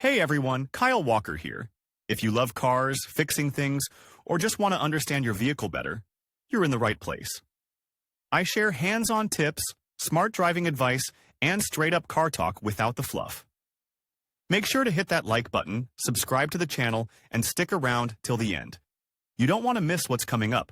Hey everyone, Kyle Walker here. If you love cars, fixing things, or just want to understand your vehicle better, you're in the right place. I share hands-on tips, smart driving advice, and straight-up car talk without the fluff. Make sure to hit that like button, subscribe to the channel, and stick around till the end. You don't want to miss what's coming up.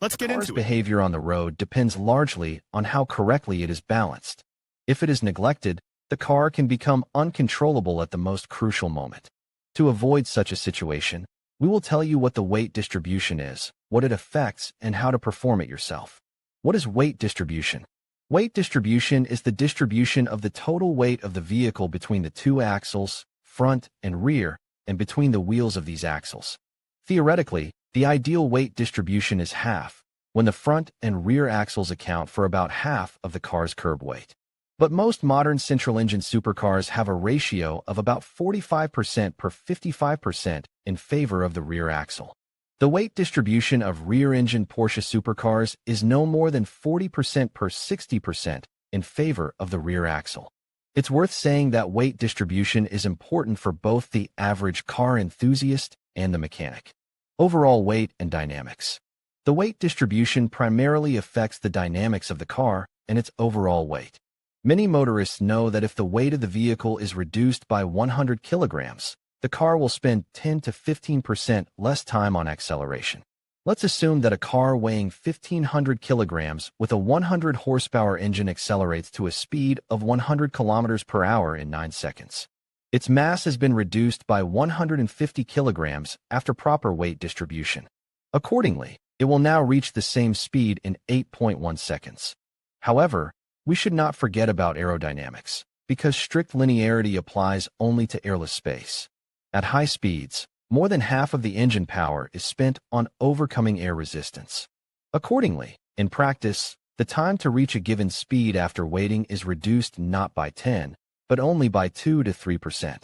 Let's get into it. Behavior on the road depends largely on how correctly it is balanced. If it is neglected, the car can become uncontrollable at the most crucial moment. To avoid such a situation, we will tell you what the weight distribution is, what it affects, and how to perform it yourself. What is weight distribution? Weight distribution is the distribution of the total weight of the vehicle between the two axles, front and rear, and between the wheels of these axles. Theoretically, the ideal weight distribution is half, when the front and rear axles account for about half of the car's curb weight. But most modern central-engine supercars have a ratio of about 45% per 55% in favor of the rear axle. The weight distribution of rear-engine Porsche supercars is no more than 40% per 60% in favor of the rear axle. It's worth saying that weight distribution is important for both the average car enthusiast and the mechanic. Overall weight and dynamics. The weight distribution primarily affects the dynamics of the car and its overall weight. Many motorists know that if the weight of the vehicle is reduced by 100 kilograms, the car will spend 10 to 15% less time on acceleration. Let's assume that a car weighing 1,500 kilograms with a 100 horsepower engine accelerates to a speed of 100 kilometers per hour in 9 seconds. Its mass has been reduced by 150 kilograms after proper weight distribution. Accordingly, it will now reach the same speed in 8.1 seconds. However, we should not forget about aerodynamics, because strict linearity applies only to airless space. At high speeds, more than half of the engine power is spent on overcoming air resistance. Accordingly, in practice, the time to reach a given speed after weighting is reduced not by 10, but only by 2 to 3%.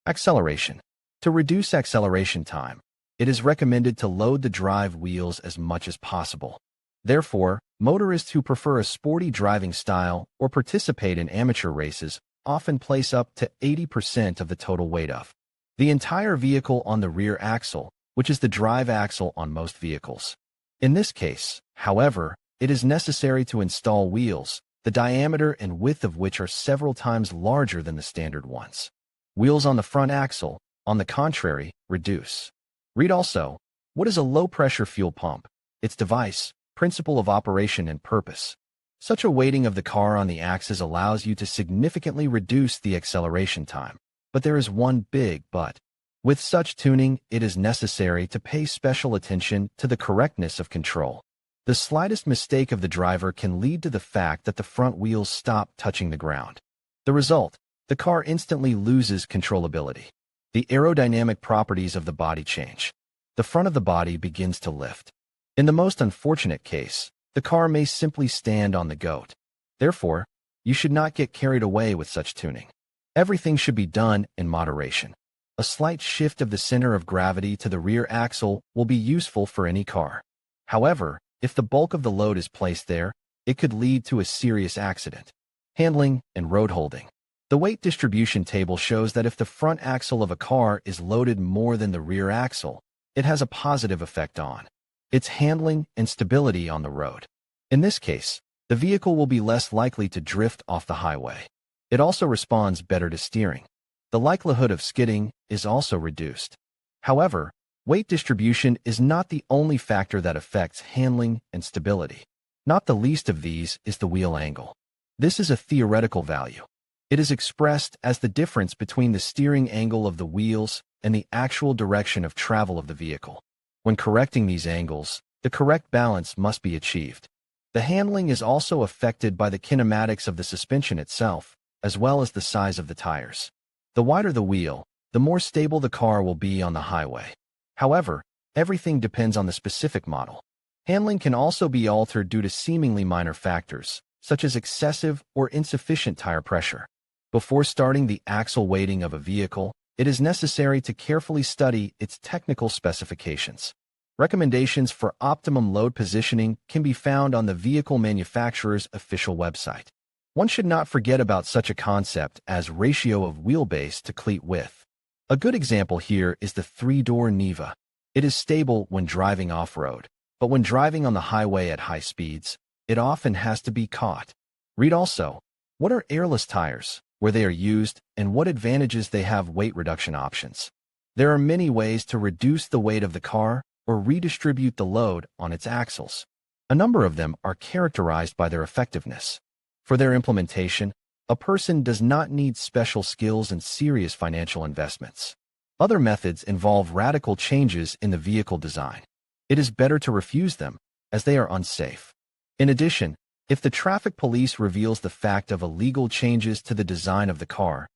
Acceleration. To reduce acceleration time, it is recommended to load the drive wheels as much as possible. Therefore, motorists who prefer a sporty driving style or participate in amateur races often place up to 80% of the total weight of the entire vehicle on the rear axle, which is the drive axle on most vehicles. In this case, however, it is necessary to install wheels, the diameter and width of which are several times larger than the standard ones. Wheels on the front axle, on the contrary, reduce. Read also, what is a low-pressure fuel pump? Its device, principle of operation and purpose. Such a weighting of the car on the axis allows you to significantly reduce the acceleration time. But there is one big but. With such tuning, it is necessary to pay special attention to the correctness of control. The slightest mistake of the driver can lead to the fact that the front wheels stop touching the ground. The result, the car instantly loses controllability. The aerodynamic properties of the body change. The front of the body begins to lift. In the most unfortunate case, the car may simply stand on the goat. Therefore, you should not get carried away with such tuning. Everything should be done in moderation. A slight shift of the center of gravity to the rear axle will be useful for any car. However, if the bulk of the load is placed there, it could lead to a serious accident. Handling and road holding. The weight distribution table shows that if the front axle of a car is loaded more than the rear axle, it has a positive effect on its handling and stability on the road. In this case, the vehicle will be less likely to drift off the highway. It also responds better to steering. The likelihood of skidding is also reduced. However, weight distribution is not the only factor that affects handling and stability. Not the least of these is the wheel angle. This is a theoretical value. It is expressed as the difference between the steering angle of the wheels and the actual direction of travel of the vehicle. When correcting these angles, the correct balance must be achieved. The handling is also affected by the kinematics of the suspension itself, as well as the size of the tires. The wider the wheel, the more stable the car will be on the highway. However, everything depends on the specific model. Handling can also be altered due to seemingly minor factors, such as excessive or insufficient tire pressure. Before starting the axle weighting of a vehicle, it is necessary to carefully study its technical specifications. Recommendations for optimum load positioning can be found on the vehicle manufacturer's official website. One should not forget about such a concept as ratio of wheelbase to cleat width. A good example here is the three-door Niva. It is stable when driving off-road, but when driving on the highway at high speeds, it often has to be caught. Read also, what are airless tires, where they are used, and what advantages they have weight reduction options. There are many ways to reduce the weight of the car or redistribute the load on its axles. A number of them are characterized by their effectiveness. For their implementation, a person does not need special skills and serious financial investments. Other methods involve radical changes in the vehicle design. It is better to refuse them, as they are unsafe. In addition, if the traffic police reveals the fact of illegal changes to the design of the car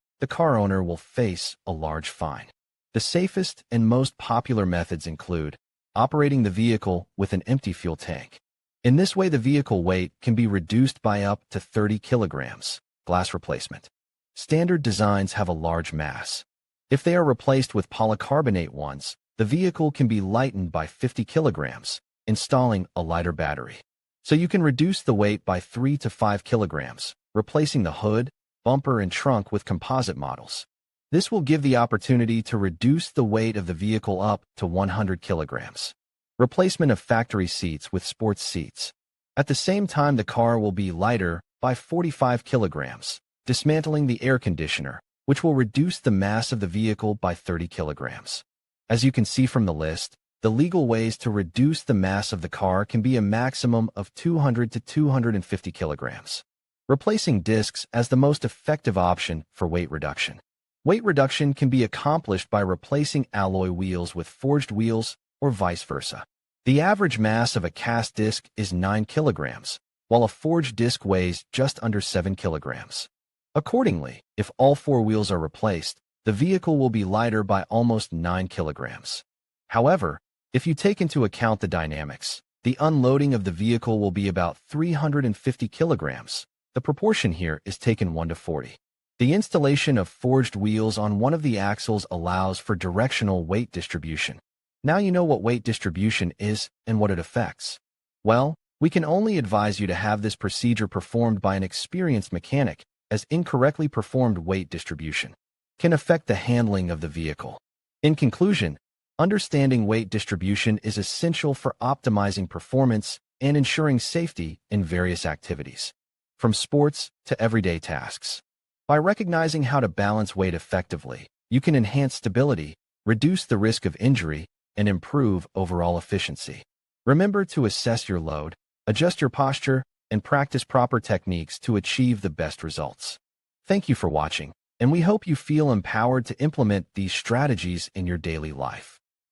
owner will face a large fine. The safest and most popular methods include operating the vehicle with an empty fuel tank. In this way, the vehicle weight can be reduced by up to 30 kilograms. Glass replacement. Standard designs have a large mass. If they are replaced with polycarbonate ones, the vehicle can be lightened by 50 kilograms, installing a lighter battery. So you can reduce the weight by 3 to 5 kilograms, replacing the hood, bumper, and trunk with composite models. This will give the opportunity to reduce the weight of the vehicle up to 100 kilograms. Replacement of factory seats with sports seats. At the same time, the car will be lighter by 45 kilograms, dismantling the air conditioner, which will reduce the mass of the vehicle by 30 kilograms. As you can see from the list, the legal ways to reduce the mass of the car can be a maximum of 200 to 250 kilograms. Replacing discs as the most effective option for weight reduction. Weight reduction can be accomplished by replacing alloy wheels with forged wheels or vice versa. The average mass of a cast disc is 9 kilograms, while a forged disc weighs just under 7 kilograms. Accordingly, if all four wheels are replaced, the vehicle will be lighter by almost 9 kilograms. However, if you take into account the dynamics, the unloading of the vehicle will be about 350 kilograms. The proportion here is taken 1 to 40. The installation of forged wheels on one of the axles allows for directional weight distribution. Now you know what weight distribution is and what it affects. Well, we can only advise you to have this procedure performed by an experienced mechanic, as incorrectly performed weight distribution can affect the handling of the vehicle. In conclusion, understanding weight distribution is essential for optimizing performance and ensuring safety in various activities, from sports to everyday tasks. By recognizing how to balance weight effectively, you can enhance stability, reduce the risk of injury, and improve overall efficiency. Remember to assess your load, adjust your posture, and practice proper techniques to achieve the best results. Thank you for watching, and we hope you feel empowered to implement these strategies in your daily life.